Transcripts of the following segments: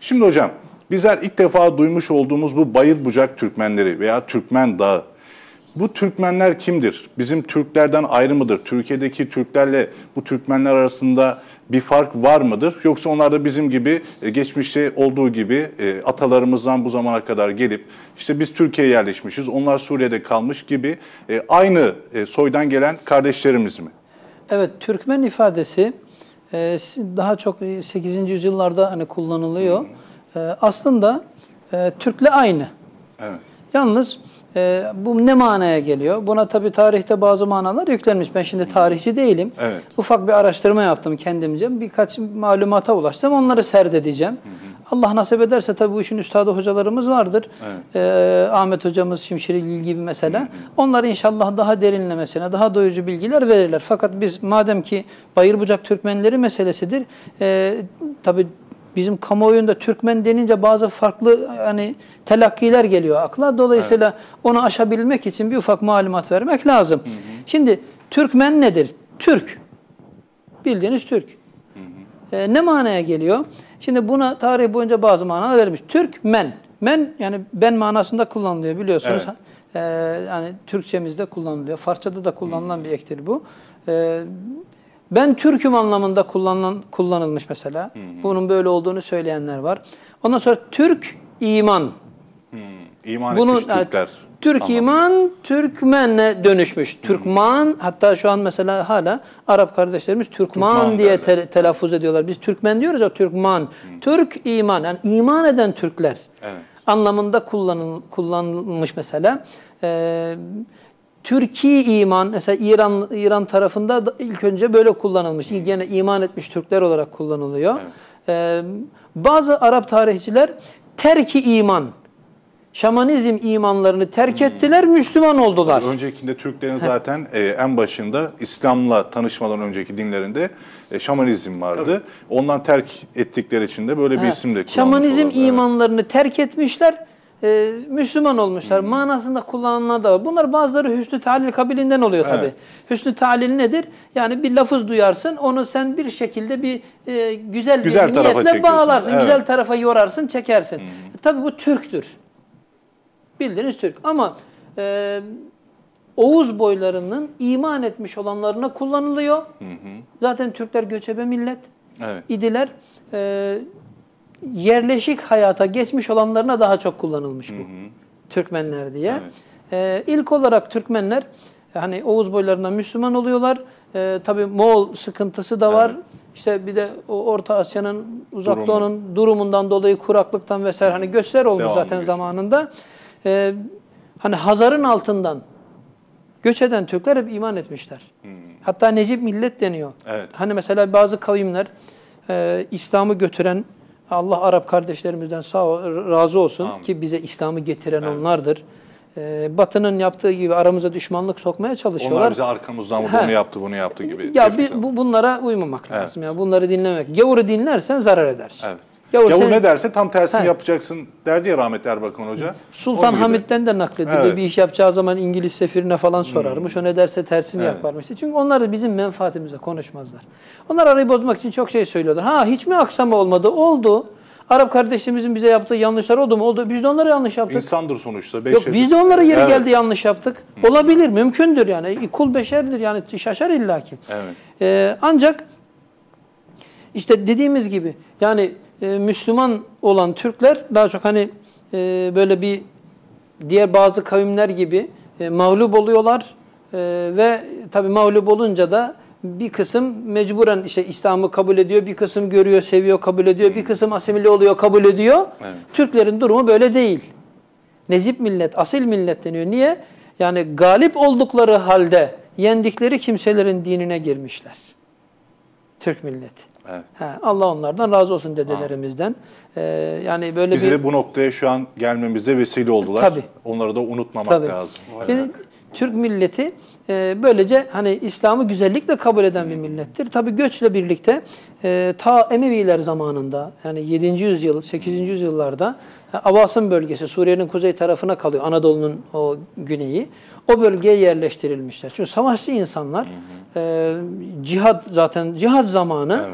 Şimdi hocam, bizler ilk defa duymuş olduğumuz bu Bayırbucak Türkmenleri veya Türkmen Dağı. Bu Türkmenler kimdir? Bizim Türklerden ayrı mıdır? Türkiye'deki Türklerle bu Türkmenler arasında bir fark var mıdır? Yoksa onlar da bizim gibi geçmişte olduğu gibi atalarımızdan bu zamana kadar gelip işte biz Türkiye'ye yerleşmişiz, onlar Suriye'de kalmış gibi aynı soydan gelen kardeşlerimiz mi? Evet, Türkmen ifadesi daha çok 8. yüzyıllarda hani kullanılıyor. Aslında Türk'le aynı. Evet. Yalnız bu ne manaya geliyor? Buna tabii tarihte bazı manalar yüklenmiş. Ben şimdi tarihçi değilim. Evet. Ufak bir araştırma yaptım kendimce. Birkaç malumata ulaştım. Onları serdedeceğim. Allah nasip ederse tabii bu işin üstadı hocalarımız vardır. Evet. Ahmet hocamız, Şimşirgil gibi mesela. Onlar inşallah daha derinlemesine, daha doyurucu bilgiler verirler. Fakat biz madem ki Bayırbucak Türkmenleri meselesidir, tabii bizim kamuoyunda Türkmen denince bazı farklı hani telakkiler geliyor akla. Dolayısıyla onu aşabilmek için bir ufak malumat vermek lazım. Şimdi Türkmen nedir? Türk. Bildiğiniz Türk. Ne manaya geliyor? Şimdi buna tarih boyunca bazı manalar verilmiş. Türkmen. Men yani ben manasında kullanılıyor biliyorsunuz. Evet. Yani Türkçemizde kullanılıyor. Farsçada da kullanılan bir ektir bu. Ben Türk'üm anlamında kullanılmış mesela. Bunun böyle olduğunu söyleyenler var. Ondan sonra Türk iman. İman etmiş Türkler. Türk anlamında. İman Türkmen'e dönüşmüş. Türkman, hatta şu an mesela hala Arap kardeşlerimiz Türkman diye telaffuz ediyorlar. Biz Türkmen diyoruz ya, Türkman. Türk iman, yani iman eden Türkler anlamında kullanılmış mesela. Türki iman, mesela İran tarafında ilk önce böyle kullanılmış. Yine iman etmiş Türkler olarak kullanılıyor. Bazı Arap tarihçiler terki iman, şamanizm imanlarını terk ettiler, Müslüman oldular. Öncekinde Türklerin zaten en başında İslam'la tanışmadan önceki dinlerinde şamanizm vardı. Tabii. Ondan terk ettikleri için de böyle bir isim de kullanmış. Şamanizm imanlarını terk etmişler. Müslüman olmuşlar. Manasında kullanılanlar da var. Bunlar bazıları hüsnü talil kabilinden oluyor tabii. Evet. Hüsnü talil nedir? Yani bir lafız duyarsın, onu sen bir şekilde bir güzel bir niyetle bağlarsın. Evet. Güzel tarafa yorarsın, çekersin. Tabii bu Türktür. Bildiğiniz Türk. Ama Oğuz boylarının iman etmiş olanlarına kullanılıyor. Zaten Türkler göçebe millet idiler. Yerleşik hayata geçmiş olanlarına daha çok kullanılmış bu. Türkmenler diye. İlk olarak Türkmenler hani Oğuz boylarından Müslüman oluyorlar. Tabii Moğol sıkıntısı da var. İşte bir de Orta Asya'nın, Uzak Doğu'nun durumundan dolayı kuraklıktan vesaire hani göçler olmuş zaten zamanında. Hani Hazar'ın altından göç eden Türkler hep iman etmişler. Hatta Necip millet deniyor. Evet. Hani mesela bazı kavimler İslam'ı götüren, Allah Arap kardeşlerimizden razı olsun ki bize İslam'ı getiren onlardır. Batı'nın yaptığı gibi aramıza düşmanlık sokmaya çalışıyorlar. Onlar bize arkamızdan bunu yaptı, bunu yaptı gibi. Ya bunlara uymamak lazım. Ya bunları dinlemek. Gavur'u dinlersen zarar edersin. Evet. Gavur ne derse tam tersini yapacaksın derdi ya rahmetli Erbakan Hoca. Sultan Hamid'den de nakledildi. Bir iş yapacağı zaman İngiliz sefirine falan sorarmış. O ne derse tersini yaparmış. Çünkü onlar da bizim menfaatimize konuşmazlar. Onlar arayı bozmak için çok şey söylüyorlar. Hiç mi aksama olmadı? Oldu. Arap kardeşlerimizin bize yaptığı yanlışlar oldu mu? Oldu. Biz de onlara yanlış yaptık. İnsandır sonuçta. Yok, biz de onlara yeri geldi yanlış yaptık. Olabilir, mümkündür yani. Kul beşerdir yani, şaşar illaki. Ancak işte dediğimiz gibi yani Müslüman olan Türkler daha çok hani böyle bir diğer bazı kavimler gibi mağlup oluyorlar ve tabii mağlup olunca da bir kısım mecburen işte İslam'ı kabul ediyor, bir kısım görüyor, seviyor, kabul ediyor, bir kısım asimile oluyor, kabul ediyor. Türklerin durumu böyle değil. Nezip millet, asil millet deniyor. Niye? Yani galip oldukları halde yendikleri kimselerin dinine girmişler. Türk milleti. Allah onlardan razı olsun dedelerimizden. Yani böyle bize bu noktaya şu an gelmemizde vesile oldular. Tabii. Onları da unutmamak lazım. Yani Türk milleti böylece hani İslam'ı güzellikle kabul eden bir millettir. Tabii göçle birlikte ta Emeviler zamanında yani 7. yüzyıl, 8. yüzyıllarda Avasım bölgesi Suriye'nin kuzey tarafına kalıyor. Anadolu'nun o güneyi. O bölgeye yerleştirilmişler. Çünkü savaşçı insanlar cihad zaten cihad zamanı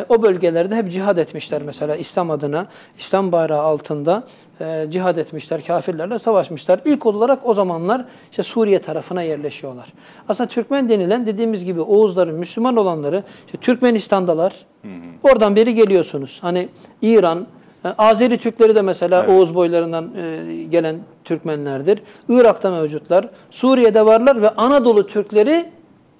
o bölgelerde hep cihad etmişler mesela İslam adına, İslam bayrağı altında cihad etmişler, kafirlerle savaşmışlar. İlk olarak o zamanlar işte Suriye tarafına yerleşiyorlar. Aslında Türkmen denilen dediğimiz gibi Oğuzların, Müslüman olanları işte Türkmenistan'dalar. Oradan beri geliyorsunuz. Hani İran, Azeri Türkleri de mesela Oğuz boylarından gelen Türkmenlerdir. Irak'ta mevcutlar. Suriye'de varlar ve Anadolu Türkleri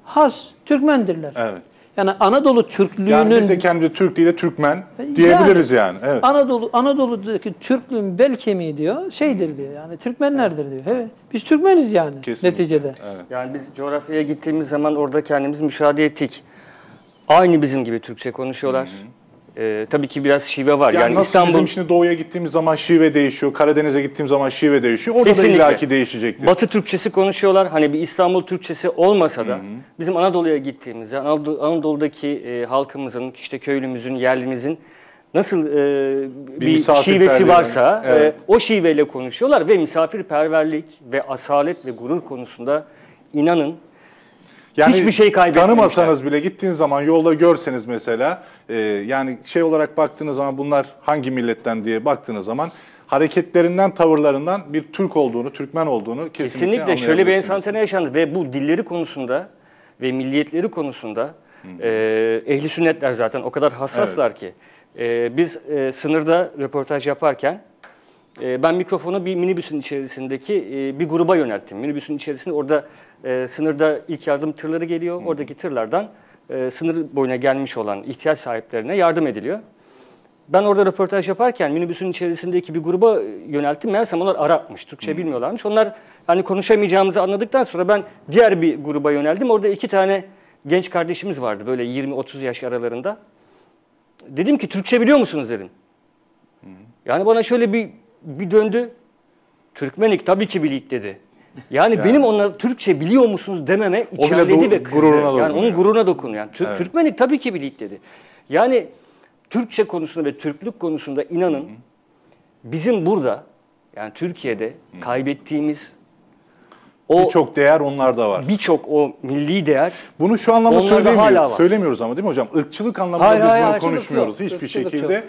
has Türkmendirler. Evet. Yani Anadolu Türklüğünün... Yani biz de kendi Türk değil de Türkmen diyebiliriz yani. Evet. Anadolu'daki Türklüğün bel kemiği diyor, şeydir diyor yani Türkmenlerdir diyor. Evet. Biz Türkmeniz yani neticede. Evet. Yani biz coğrafyaya gittiğimiz zaman orada kendimizi müşahede ettik. Aynı bizim gibi Türkçe konuşuyorlar. Tabii ki biraz şive var. Yani nasıl İstanbul... bizim şimdi doğuya gittiğimiz zaman şive değişiyor, Karadeniz'e gittiğimiz zaman şive değişiyor. Orada Kesinlikle. da illaki değişecektir. Batı Türkçesi konuşuyorlar. Hani bir İstanbul Türkçesi olmasa da bizim Anadolu'ya gittiğimizde Anadolu'daki halkımızın, işte köylümüzün, yerlimizin nasıl bir şivesi varsa o şiveyle konuşuyorlar ve misafirperverlik ve asalet ve gurur konusunda inanın yani hiçbir şey kaybetmemişler. Tanımasanız bile gittiğiniz zaman yolda görseniz mesela yani şey olarak baktığınız zaman bunlar hangi milletten diye baktığınız zaman hareketlerinden, tavırlarından bir Türk olduğunu, Türkmen olduğunu kesinlikle şöyle bir enstantane yaşandı ve bu dilleri konusunda ve milliyetleri konusunda ehli sünnetler zaten o kadar hassaslar ki biz sınırda röportaj yaparken ben mikrofonu bir minibüsün içerisindeki bir gruba yönelttim. Minibüsün içerisinde orada sınırda ilk yardım tırları geliyor. Oradaki tırlardan sınır boyuna gelmiş olan ihtiyaç sahiplerine yardım ediliyor. Ben orada röportaj yaparken minibüsün içerisindeki bir gruba yönelttim. Meğersem onlar Arapmış, Türkçe bilmiyorlarmış. Onlar hani konuşamayacağımızı anladıktan sonra ben diğer bir gruba yöneldim. Orada 2 tane genç kardeşimiz vardı böyle 20-30 yaş aralarında. Dedim ki Türkçe biliyor musunuz dedim. Yani bana şöyle bir döndü. Türkmenik tabii ki bilik dedi. Yani benim onlara Türkçe biliyor musunuz dememe içerledi ve kızdı. Yani onun gururuna dokunuyor. Yani Türkmenik tabii ki bilik dedi. Yani Türkçe konusunda ve Türklük konusunda inanın bizim burada yani Türkiye'de kaybettiğimiz o birçok değer onlarda var. Birçok o milli değer. Bunu şu anlamda söylemiyoruz ama değil mi hocam? Irkçılık anlamında biz bunu konuşmuyoruz hiçbir şekilde.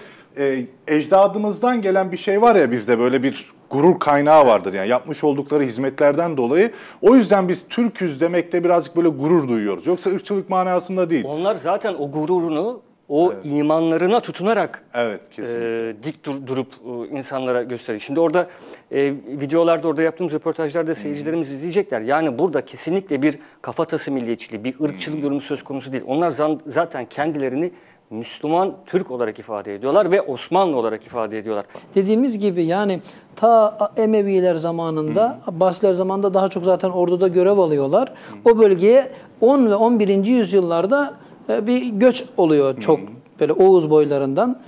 Ecdadımızdan gelen bir şey var ya bizde böyle bir gurur kaynağı vardır yani yapmış oldukları hizmetlerden dolayı. O yüzden biz Türküz demekte birazcık böyle gurur duyuyoruz. Yoksa ırkçılık manasında değil. Onlar zaten o gururunu imanlarına tutunarak dik durup insanlara gösteriyor. Şimdi orada videolarda orada yaptığımız röportajlarda seyircilerimiz izleyecekler. Yani burada kesinlikle bir kafatası milliyetçiliği, bir ırkçılık durumu söz konusu değil. Onlar zaten kendilerini Müslüman Türk olarak ifade ediyorlar ve Osmanlı olarak ifade ediyorlar. Dediğimiz gibi yani ta Emeviler zamanında, Abbasiler zamanında daha çok zaten orduda görev alıyorlar. O bölgeye 10 ve 11. yüzyıllarda bir göç oluyor çok böyle Oğuz boylarından.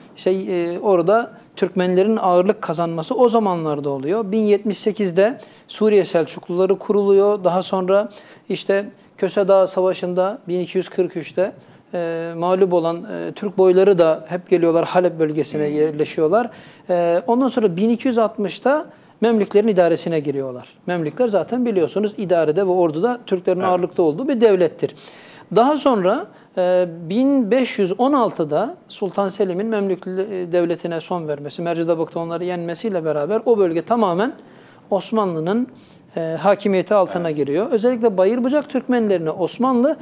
Orada Türkmenlerin ağırlık kazanması o zamanlarda oluyor. 1078'de Suriye Selçukluları kuruluyor. Daha sonra işte Köse Dağı Savaşı'nda 1243'te mağlup olan Türk boyları da hep geliyorlar Halep bölgesine yerleşiyorlar. Ondan sonra 1260'ta Memlüklerin idaresine giriyorlar. Memlükler zaten biliyorsunuz idarede ve orduda Türklerin ağırlıkta olduğu bir devlettir. Daha sonra 1516'da Sultan Selim'in Memlük devletine son vermesi, Mercidabık'ta onları yenmesiyle beraber o bölge tamamen Osmanlı'nın hakimiyeti altına giriyor. Özellikle Bayırbucak Türkmenlerine Osmanlı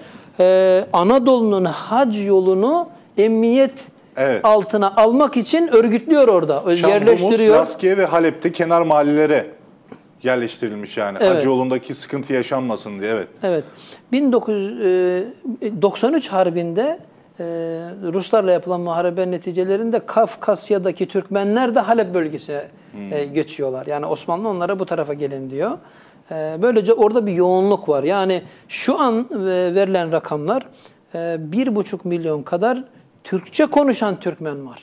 Anadolu'nun hac yolunu emniyet altına almak için örgütlüyor orada. Yerleştiriyor. Laskiye ve Halep'te kenar mahallelere yerleştirilmiş yani. Hac yolundaki sıkıntı yaşanmasın diye. Evet. 1993 Harbi'nde Ruslarla yapılan muharebe neticelerinde Kafkasya'daki Türkmenler de Halep bölgesine geçiyorlar. Yani Osmanlı onlara bu tarafa gelin diyor. Böylece orada bir yoğunluk var. Yani şu an verilen rakamlar 1,5 milyon kadar Türkçe konuşan Türkmen var.